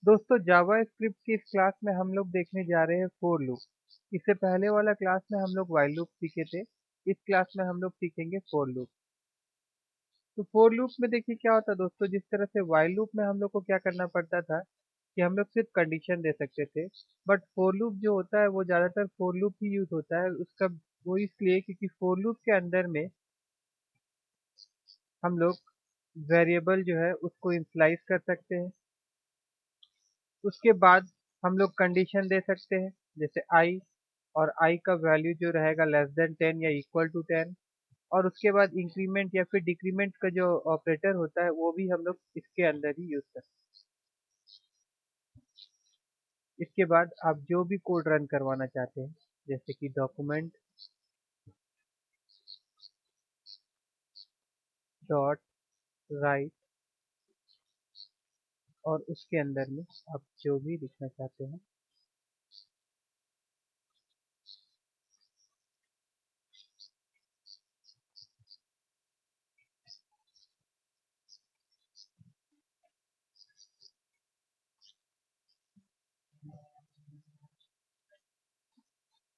दोस्तों जावा स्क्रिप्ट की इस क्लास में हम लोग देखने जा रहे हैं फोर लूप। इससे पहले वाला क्लास में हम लोग वाइल लूप सीखे थे। इस क्लास में हम लोग सीखेंगे फोर लूप। तो फोर लूप में देखिए क्या होता है दोस्तों, जिस तरह से वाइल लूप में हम लोग को क्या करना पड़ता था कि हम लोग सिर्फ कंडीशन दे सकते थे। बट फोर लूप जो होता है वो ज़्यादातर फोर लूप ही यूज होता है उसका। वो इसलिए क्योंकि फोर लूप के अंदर में हम लोग वेरिएबल जो है उसको इनिशियलाइज कर सकते हैं। उसके बाद हम लोग कंडीशन दे सकते हैं जैसे आई, और आई का वैल्यू जो रहेगा लेस देन 10 या इक्वल टू 10। और उसके बाद इंक्रीमेंट या फिर डिक्रीमेंट का जो ऑपरेटर होता है वो भी हम लोग इसके अंदर ही यूज करते हैं। इसके बाद आप जो भी कोड रन करवाना चाहते हैं जैसे कि डॉक्यूमेंट डॉट राइट, और उसके अंदर में आप जो भी लिखना चाहते हैं।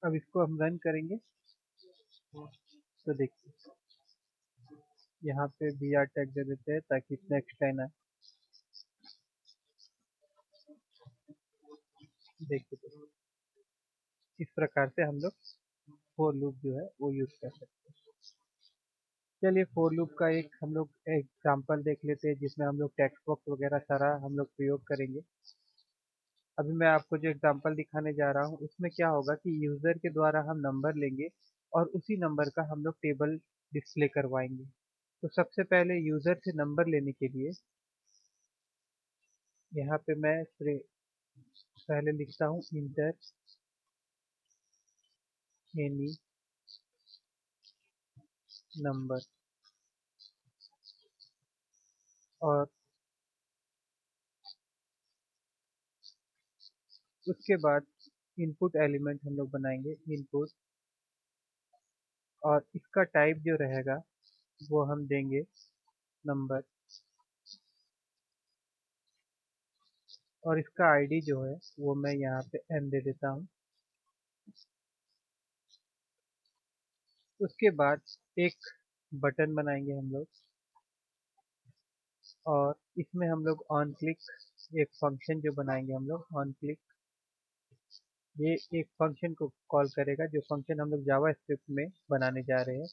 अब इसको हम रन करेंगे तो देखिए यहाँ पे बी आर टैग दे देते हैं ताकि नेक्स्ट लाइन आए। देखिए तो इस प्रकार से हम लोग फोर लूप जो है वो यूज कर सकते हैं। चलिए फोर लूप का एक हम लोग एग्जांपल देख लेते हैं जिसमें हम लोग टेक्स्ट बॉक्स वगैरह सारा हम लोग प्रयोग करेंगे। अभी मैं आपको जो एग्जांपल दिखाने जा रहा हूँ उसमें क्या होगा कि यूज़र के द्वारा हम नंबर लेंगे और उसी नंबर का हम लोग टेबल डिस्प्ले करवाएंगे। तो सबसे पहले यूज़र से नंबर लेने के लिए यहाँ पे मैं पहले लिखता हूँ इंटर एनी नंबर, और उसके बाद इनपुट एलिमेंट हम लोग बनाएंगे इनपुट, और इसका टाइप जो रहेगा वो हम देंगे नंबर, और इसका आईडी जो है वो मैं यहाँ पे n दे देता हूँ। उसके बाद एक बटन बनाएंगे हम लोग, और इसमें हम लोग ऑन क्लिक एक फंक्शन जो बनाएंगे हम लोग ऑन क्लिक, ये एक फंक्शन को कॉल करेगा जो फंक्शन हम लोग जावा स्क्रिप्ट में बनाने जा रहे हैं।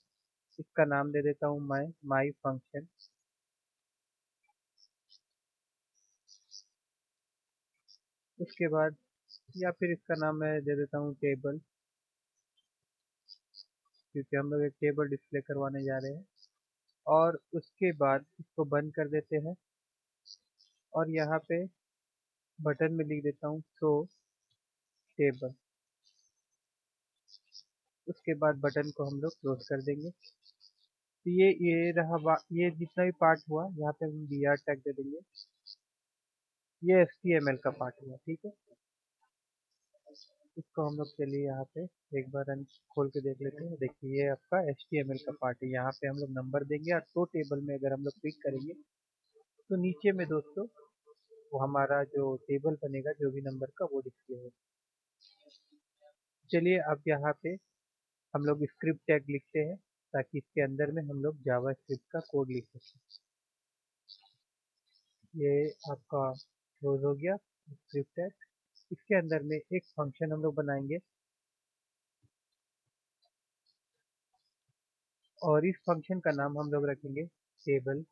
इसका नाम दे देता हूँ मैं माई फंक्शन। उसके बाद या फिर इसका नाम मैं दे देता हूँ टेबल, क्योंकि हम लोग एक टेबल डिस्प्ले करवाने जा रहे हैं। और उसके बाद इसको बंद कर देते हैं, और यहाँ पे बटन में लिख देता हूँ शो टेबल। उसके बाद बटन को हम लोग क्लोज कर देंगे। तो ये रहा ये जितना भी पार्ट हुआ यहाँ पे हम बी आर टैग दे देंगे। ये HTML का पार्ट हुआ, ठीक है। इसको हम लोग चलिए यहाँ पे एक बार रन खोल के देख लेते हैं। देखिए ये आपका HTML का पार्ट है। यहाँ पे हम लोग नंबर देंगे और टो टेबल में अगर हम लोग क्लिक करेंगे तो नीचे में दोस्तों वो हमारा जो टेबल बनेगा जो भी नंबर का वो डिस्प्ले होगा। चलिए अब यहाँ पे हम लोग स्क्रिप्ट टैग लिखते हैं ताकि इसके अंदर में हम लोग जावा स्क्रिप्ट का कोड लिख सकें। ये आपका क्लोज हो गया स्क्रिप्ट टैग। इसके अंदर में एक फंक्शन हम लोग बनाएंगे, और इस फंक्शन का नाम हम लोग रखेंगे टेबल।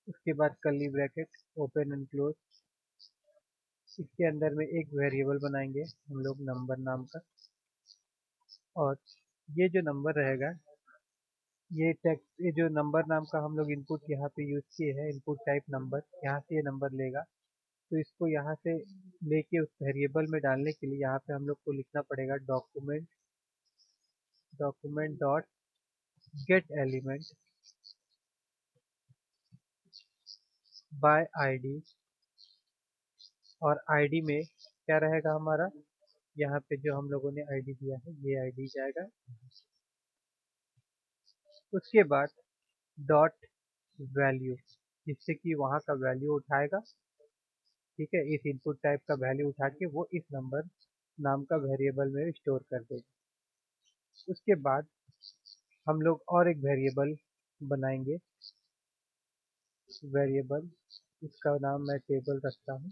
उसके बाद curly bracket open and close. इसके अंदर में एक वेरिएबल बनाएंगे हम लोग नंबर नाम का, और ये जो नंबर रहेगा ये टेक्स्ट, ये जो नंबर नाम का हम लोग इनपुट यहाँ पे यूज किए हैं इनपुट टाइप नंबर, यहाँ से ये नंबर लेगा। तो इसको यहाँ से लेके उस वेरिएबल में डालने के लिए यहाँ पे हम लोग को लिखना पड़ेगा document dot gate element by ID, और आईडी में क्या रहेगा हमारा, यहाँ पे जो हम लोगों ने आईडी दिया है ये आईडी जाएगा। उसके बाद डॉट वैल्यू, जिससे कि वहाँ का वैल्यू उठाएगा। ठीक है, इस इनपुट टाइप का वैल्यू उठा के वो इस नंबर नाम का वेरिएबल में स्टोर कर देगा। उसके बाद हम लोग और एक वेरिएबल बनाएंगे। वेरिएबल, इसका नाम मैं टेबल रखता हूँ,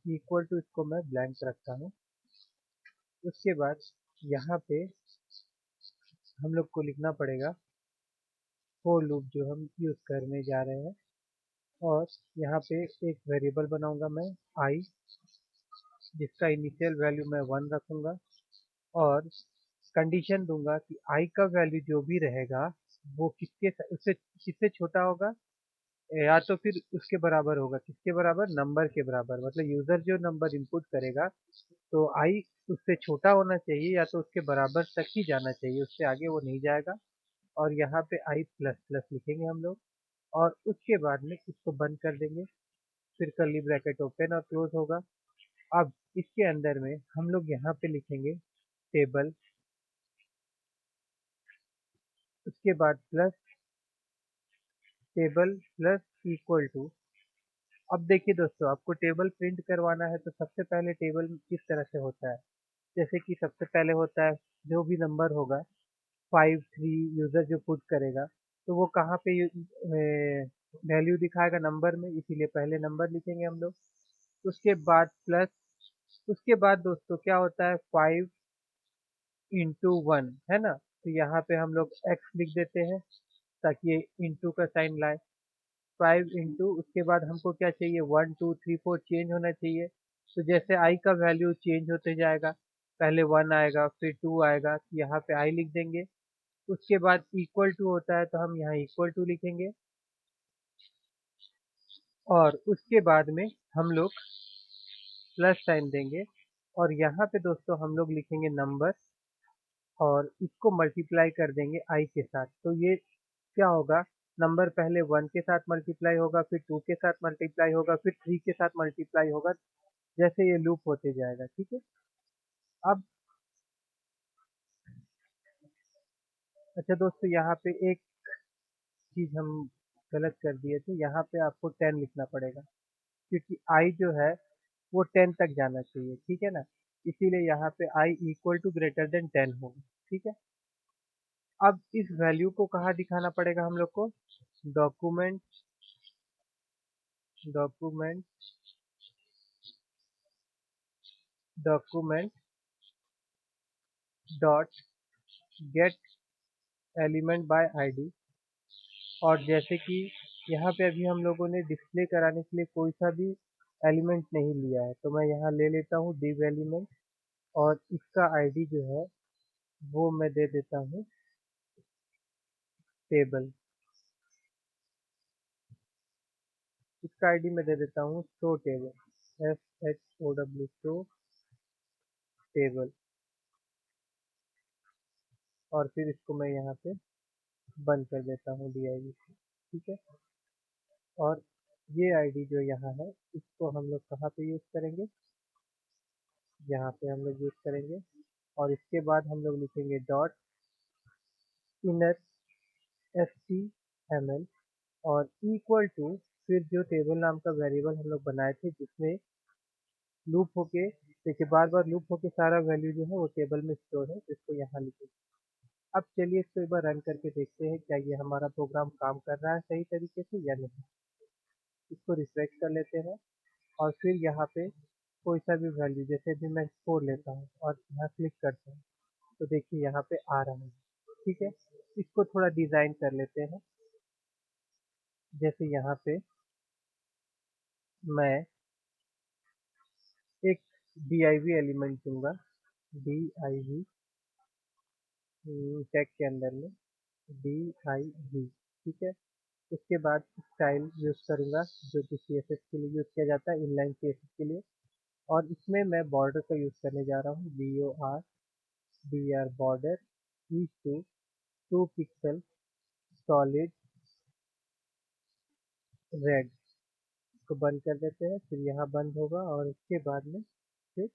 इक्वल टू इसको मैं ब्लैंक रखता हूँ। उसके बाद यहाँ पे हम लोग को लिखना पड़ेगा फॉर लूप जो हम यूज़ करने जा रहे हैं। और यहाँ पे एक वेरिएबल बनाऊंगा मैं आई, जिसका इनिशियल वैल्यू मैं 1 रखूंगा और कंडीशन दूंगा कि आई का वैल्यू जो भी रहेगा वो उससे किससे छोटा होगा, या तो फिर उसके बराबर होगा। किसके बराबर? नंबर के बराबर। मतलब यूजर जो नंबर इनपुट करेगा तो आई उससे छोटा होना चाहिए या तो उसके बराबर तक ही जाना चाहिए, उससे आगे वो नहीं जाएगा। और यहाँ पे आई प्लस प्लस लिखेंगे हम लोग और उसके बाद में इसको बंद कर देंगे। फिर कर्ली ब्रैकेट ओपन और क्लोज होगा। अब इसके अंदर में हम लोग यहाँ पे लिखेंगे टेबल, उसके बाद plus table plus equal to. अब देखिए दोस्तों, आपको टेबल प्रिंट करवाना है तो सबसे पहले टेबल किस तरह से होता है। जैसे कि सबसे पहले होता है जो भी नंबर होगा 5 3 यूजर जो पुट करेगा तो वो कहाँ पे वैल्यू दिखाएगा नंबर में, इसीलिए पहले नंबर लिखेंगे हम लोग। उसके बाद प्लस, उसके बाद दोस्तों क्या होता है 5 into 1, है ना। तो यहाँ पे हम लोग x लिख देते हैं ताकि ये इंटू का साइन लाए। 5 into, उसके बाद हमको क्या चाहिए 1 2 3 4 चेंज होना चाहिए। तो जैसे i का वैल्यू चेंज होते जाएगा, पहले 1 आएगा फिर 2 आएगा, तो यहाँ पे i लिख देंगे। उसके बाद इक्वल टू होता है तो हम यहाँ इक्वल टू लिखेंगे और उसके बाद में हम लोग प्लस साइन देंगे और यहाँ पे दोस्तों हम लोग लिखेंगे नंबर और इसको मल्टीप्लाई कर देंगे i के साथ। तो ये क्या होगा, नंबर पहले 1 के साथ मल्टीप्लाई होगा, फिर 2 के साथ मल्टीप्लाई होगा, फिर 3 के साथ मल्टीप्लाई होगा, जैसे ये लूप होते जाएगा। ठीक है। अब अच्छा दोस्तों, यहाँ पे एक चीज हम गलत कर दिए थे, यहाँ पे आपको 10 लिखना पड़ेगा क्योंकि i जो है वो 10 तक जाना चाहिए। ठीक है ना, इसीलिए यहाँ पे i equal to greater than 10 होगा। ठीक है। अब इस वैल्यू को कहाँ दिखाना पड़ेगा हम लोग को, document document document dot gate element by ID. और जैसे कि यहाँ पे अभी हम लोगों ने डिस्प्ले कराने के लिए कोई सा भी एलिमेंट नहीं लिया है, तो मैं यहाँ ले लेता हूँ div एलिमेंट और इसका आईडी जो है वो मैं दे देता हूँ टेबल। इसका आईडी मैं दे देता हूँ show table, SHOW show table. और फिर इसको मैं यहाँ पे बंद कर देता हूँ div से। ठीक है। और ये आईडी जो यहाँ है इसको हम लोग कहाँ पे यूज़ करेंगे, यहाँ पे हम लोग यूज़ करेंगे। और इसके बाद हम लोग लिखेंगे डॉट इनर HTML और इक्वल टू, फिर जो टेबल नाम का वेरिएबल हम लोग बनाए थे जिसमें लूप होके, देखिए बार बार लूप होके सारा वैल्यू जो है वो टेबल में स्टोर है, तो इसको यहाँ लिखेंगे। अब चलिए इसको एक बार रन करके देखते हैं क्या ये हमारा प्रोग्राम काम कर रहा है सही तरीके से या नहीं। इसको रिफ्रेश कर लेते हैं और फिर यहाँ पे कोई सा भी वैल्यू, जैसे भी मैं 4 लेता हूँ और यहाँ क्लिक करता हूँ तो देखिए यहाँ पे आ रहा है। ठीक है। इसको थोड़ा डिज़ाइन कर लेते हैं। जैसे यहाँ पे मैं एक div एलिमेंट दूंगा, div टैग के अंदर में div। ठीक है। उसके बाद स्टाइल यूज़ करूँगा जो कि CSS के लिए यूज़ किया जाता है, इनलाइन CSS के लिए। और इसमें मैं बॉर्डर का यूज़ करने जा रहा हूँ, BORDER border each to 2 pixel solid red. इसको बंद कर देते हैं, फिर यहाँ बंद होगा और उसके बाद में फिर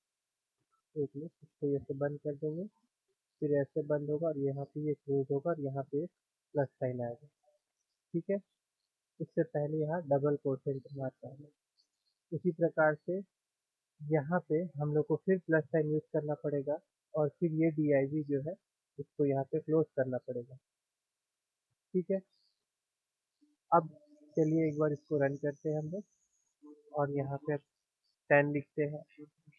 एक मिनट इसको ऐसे बंद कर देंगे, फिर ऐसे बंद होगा और यहाँ पे ये क्लोज होगा और यहाँ पे प्लस साइन आएगा। ठीक है। उससे पहले यहाँ डबल कोट एंटर मारता है। उसी प्रकार से यहाँ पे हम लोग को फिर प्लस साइन यूज करना पड़ेगा और फिर ये div जो है इसको यहाँ पे क्लोज करना पड़ेगा। ठीक है, अब चलिए एक बार इसको रन करते हैं हम लोग और यहाँ पे 10 लिखते हैं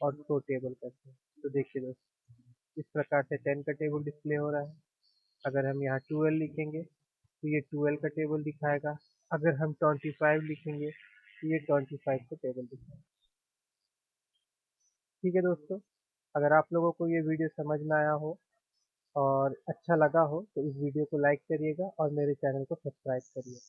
और इसको टेबल करते हैं। तो देखिए दोस्तों, इस प्रकार से 10 का टेबल डिस्प्ले हो रहा है। अगर हम यहाँ 12 लिखेंगे तो ये 12 का टेबल दिखाएगा। अगर हम 25 लिखेंगे तो ये 25 का टेबल दिखाएगा। ठीक है दोस्तों, अगर आप लोगों को ये वीडियो समझ में आया हो और अच्छा लगा हो तो इस वीडियो को लाइक करिएगा और मेरे चैनल को सब्सक्राइब करिए।